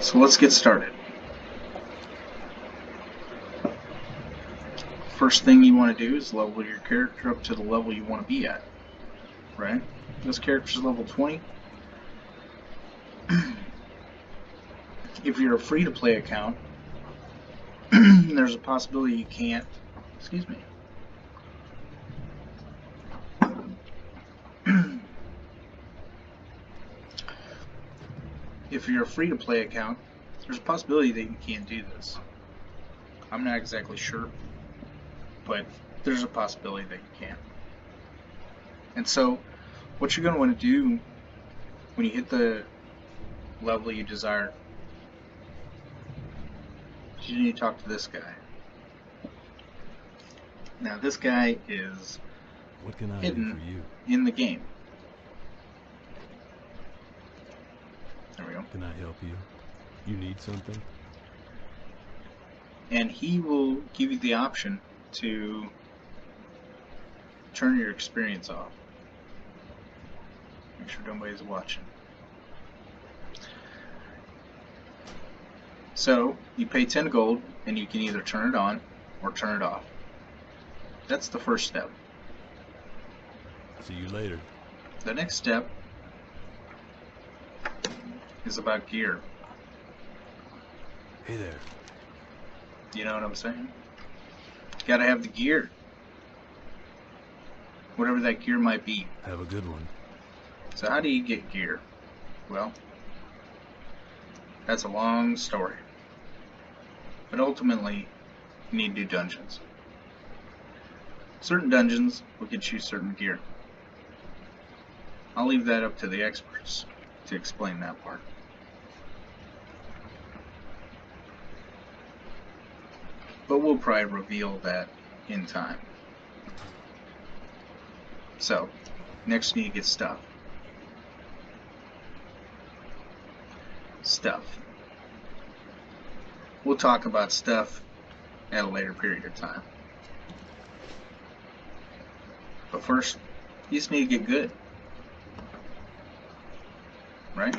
So let's get started. First thing you want to do is level your character up to the level you want to be at, right? This character's level 20. If you're a free-to-play account, there's a possibility you can't, excuse me. If you're a free-to-play account, there's a possibility that you can't do this. I'm not exactly sure, but there's a possibility that you can. And so, what you're going to want to do when you hit the level you desire, you need to talk to this guy. Now, this guy is what can I hidden do for you? In the game. There we go. Can I help you? You need something? And he will give you the option to turn your experience off. Make sure nobody's watching. So, you pay 10 gold, and you can either turn it on or turn it off. That's the first step. See you later. The next step is about gear. Hey there. You know what I'm saying? You gotta have the gear. Whatever that gear might be. Have a good one. So how do you get gear? Well, that's a long story. But ultimately, you need to do dungeons. Certain dungeons will get you certain gear. I'll leave that up to the experts to explain that part. But we'll probably reveal that in time. So, next you need to get stuff. Stuff. We'll talk about stuff at a later period of time. But first, you just need to get good. Right?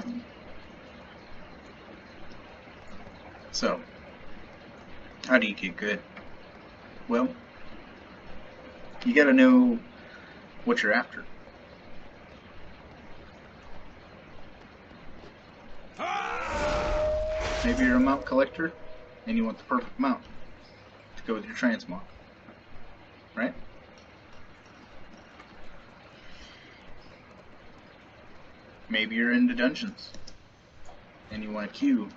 So, how do you get good? Well, you gotta know what you're after. Maybe you're a mount collector and you want the perfect mount to go with your transmog, right? Maybe you're into dungeons and you want a queue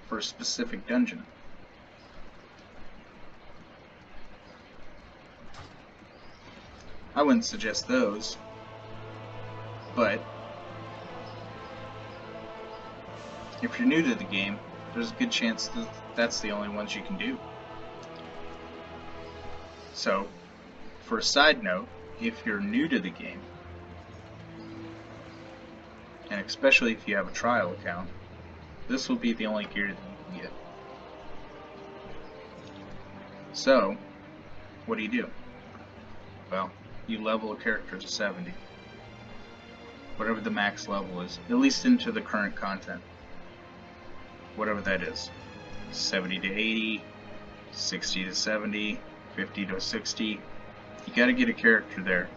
for a specific dungeon. I wouldn't suggest those, but if you're new to the game, there's a good chance that that's the only ones you can do. So, for a side note, if you're new to the game, and especially if you have a trial account, this will be the only gear that you can get. So, what do? Well, you level a character to 70. Whatever the max level is, at least into the current content. Whatever that is. 70 to 80, 60 to 70, 50 to 60. You gotta get a character there.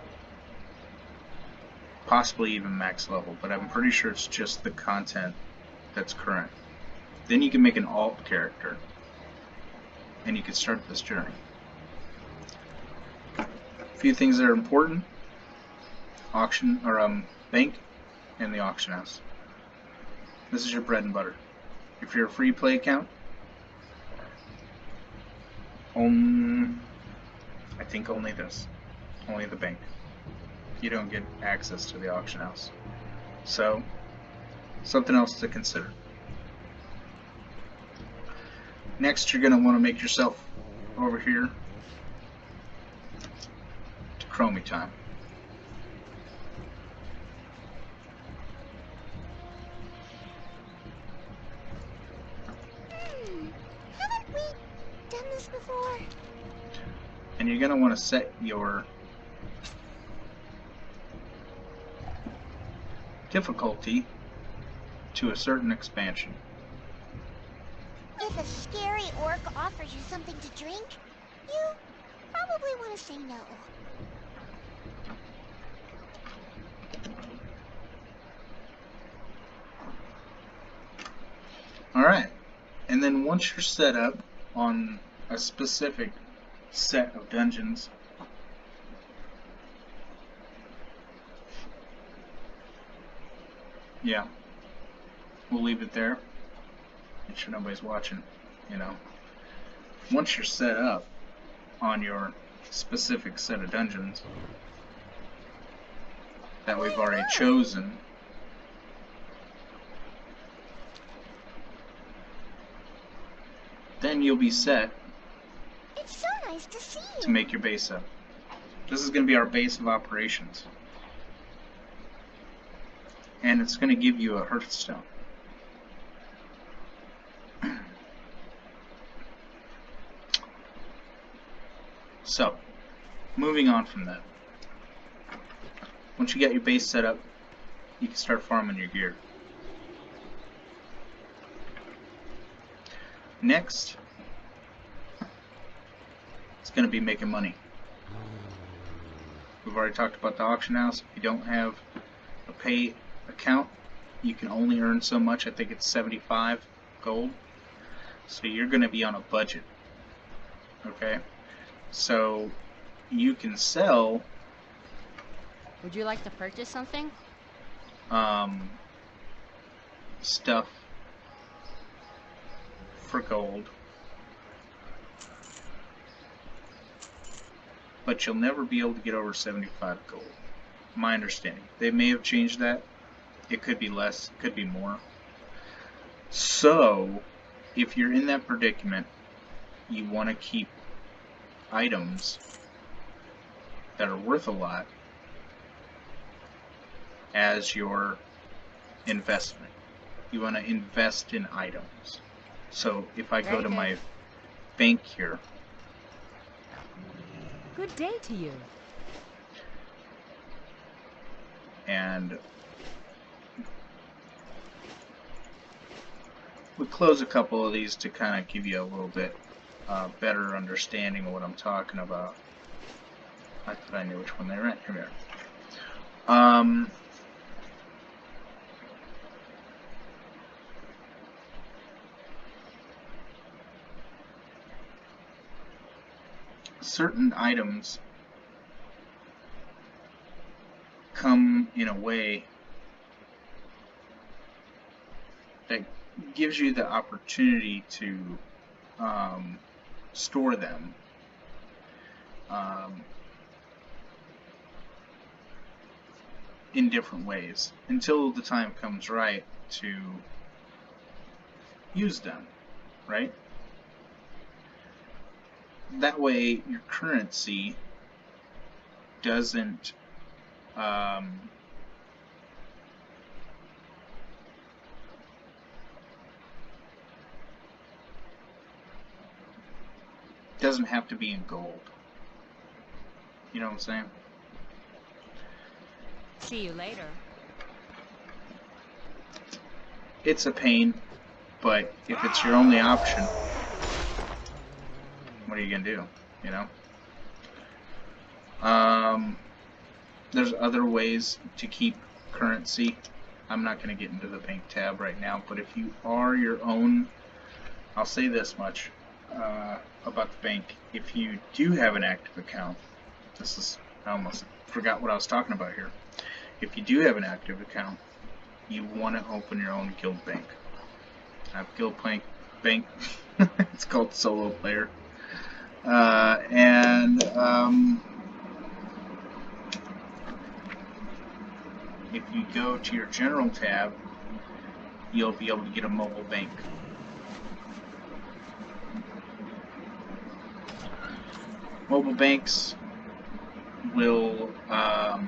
Possibly even max level, but I'm pretty sure it's just the content that's current. Then you can make an alt character, and you can start this journey. A few things that are important: auction or bank and the auction house. This is your bread and butter. If you're a free play account, I think only this, only the bank. You don't get access to the auction house. So, something else to consider. Next, you're going to want to make yourself over here to Chromie time. Haven't we done this before? And you're going to want to set your difficulty to a certain expansion. If a scary orc offers you something to drink, you probably want to say no. Alright, and then once you're set up on a specific set of dungeons, yeah, we'll leave it there. Make sure nobody's watching, you know. Once you're set up on your specific set of dungeons that we've already chosen, then you'll be set It's so nice to see you. to make your base up. This is going to be our base of operations. And it's going to give you a Hearthstone. So, moving on from that. Once you get your base set up, you can start farming your gear. Next, it's going to be making money. We've already talked about the auction house. If you don't have a pay account, you can only earn so much. I think it's 75 gold. So you're going to be on a budget. Okay? So you can sell Would you like to purchase something? stuff for gold, but you'll never be able to get over 75 gold. My understanding. They may have changed that. It could be less, it could be more. So, if you're in that predicament, you want to keep items that are worth a lot as your investment. You want to invest in items. So if I go to my bank here, Good day to you. and we close a couple of these to kind of give you a little bit better understanding of what I'm talking about. I thought I knew which one they were at. Here we are. Certain items come in a way that gives you the opportunity to store them in different ways until the time comes right to use them, right? That way your currency doesn't doesn't have to be in gold. You know what I'm saying? See you later. It's a pain, but if it's your only option, what are you gonna do? You know? There's other ways to keep currency. I'm not gonna get into the bank tab right now, but if you are your own, I'll say this much about the bank. If you do have an active account, I almost forgot what I was talking about here. If you do have an active account, you want to open your own guild bank. I have guild bank. It's called Solo Player. If you go to your general tab, you'll be able to get a mobile bank. Mobile banks will, I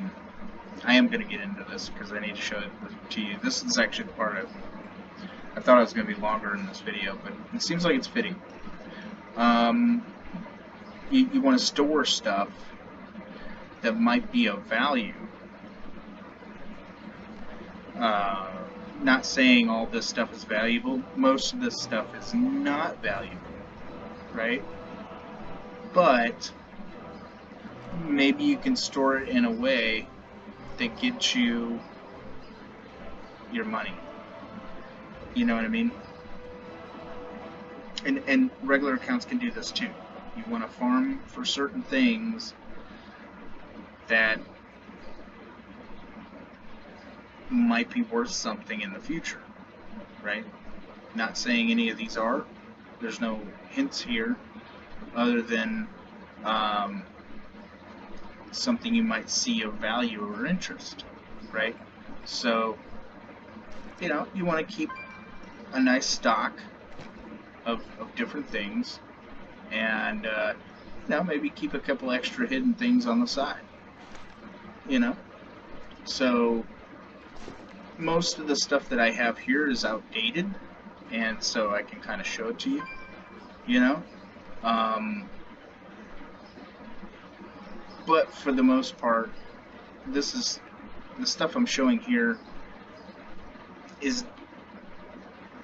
am going to get into this because I need to show it to you. This is actually the part I thought it was going to be longer in this video, but it seems like it's fitting. You want to store stuff that might be of value Not saying all this stuff is valuable. Most of this stuff is not valuable, right? But maybe you can store it in a way that gets you your money. You know what I mean? And regular accounts can do this too. You want to farm for certain things that might be worth something in the future, right? Not saying any of these are. There's no hints here other than something you might see of value or interest, right? So, you know, you want to keep a nice stock of different things, and you know, maybe keep a couple extra hidden things on the side, you know? So most of the stuff that I have here is outdated, and so I can kind of show it to you, you know? But for the most part, this is the stuff I'm showing here is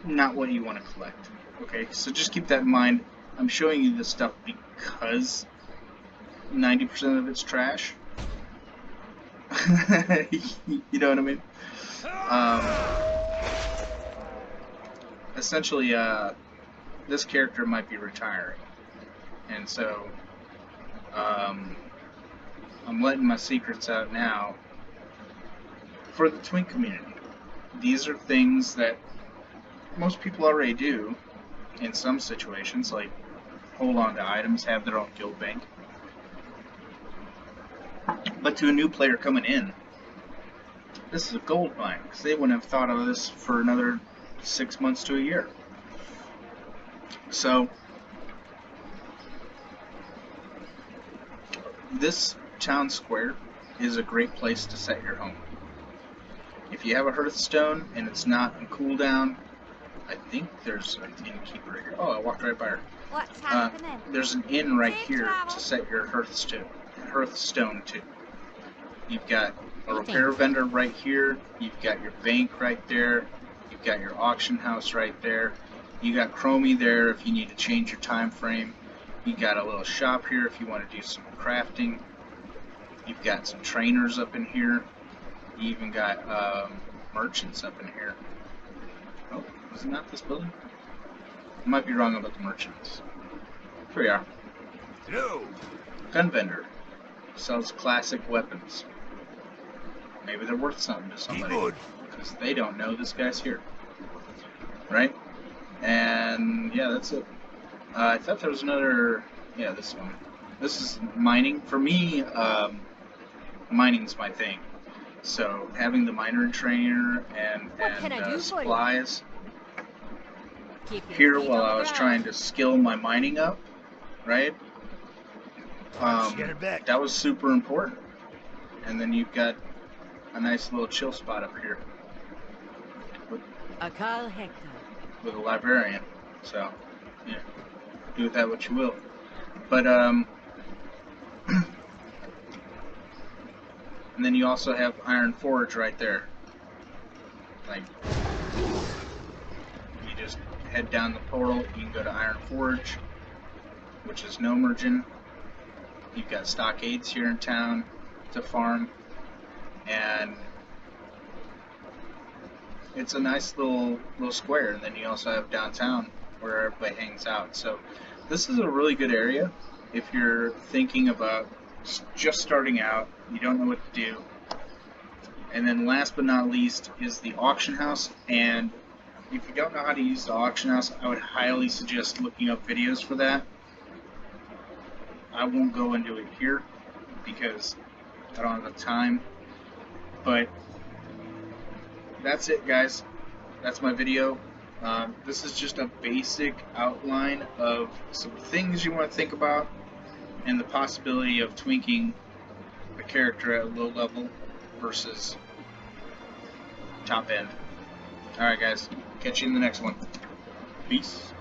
not what you want to collect. Okay, so just keep that in mind. I'm showing you this stuff because 90% of it's trash. You know what I mean? Essentially, this character might be retiring, and so I'm letting my secrets out now for the Twink community. These are things that most people already do in some situations, like hold on to items, have their own guild bank. But to a new player coming in, this is a gold mine, because they wouldn't have thought of this for another 6 months to a year. So this town square is a great place to set your home. If you have a Hearthstone and it's not in cooldown, I think there's an innkeeper here. Oh, I walked right by her. What's happening? There's an inn right Safe here travel. to set your Hearthstone to. You've got a What do you repair think? vendor right here. You've got your bank right there. You've got your auction house right there. You got Chromie there if you need to change your time frame. You got a little shop here if you want to do some crafting. You've got some trainers up in here. You even got merchants up in here. Oh, is it not this building? I might be wrong about the merchants. Here we are. No. Gun vendor. Sells classic weapons. Maybe they're worth something to somebody. Good. Because they don't know this guy's here. Right? And yeah, that's it. I thought there was another... Yeah, this one. This is mining. For me, mining's my thing. So having the miner trainer and can I do for you? supplies Keep your here feet while on I the was ground. trying to skill my mining up, right? Get it back. That was super important. And then you've got a nice little chill spot up here Akal Hector. with a librarian. So, yeah, do with that what you will. But and then you also have Iron Forge right there. Like, you just head down the portal, you can go to Iron Forge, which is no merging. You've got stockades here in town to farm, and it's a nice little square. And then you also have downtown where everybody hangs out. So this is a really good area if you're thinking about just starting out, you don't know what to do. And then last but not least is the auction house. And if you don't know how to use the auction house, I would highly suggest looking up videos for that. I won't go into it here because I don't have the time. But that's it, guys. That's my video. This is just a basic outline of some things you want to think about and the possibility of twinking a character at low level versus top end. Alright guys, catch you in the next one. Peace.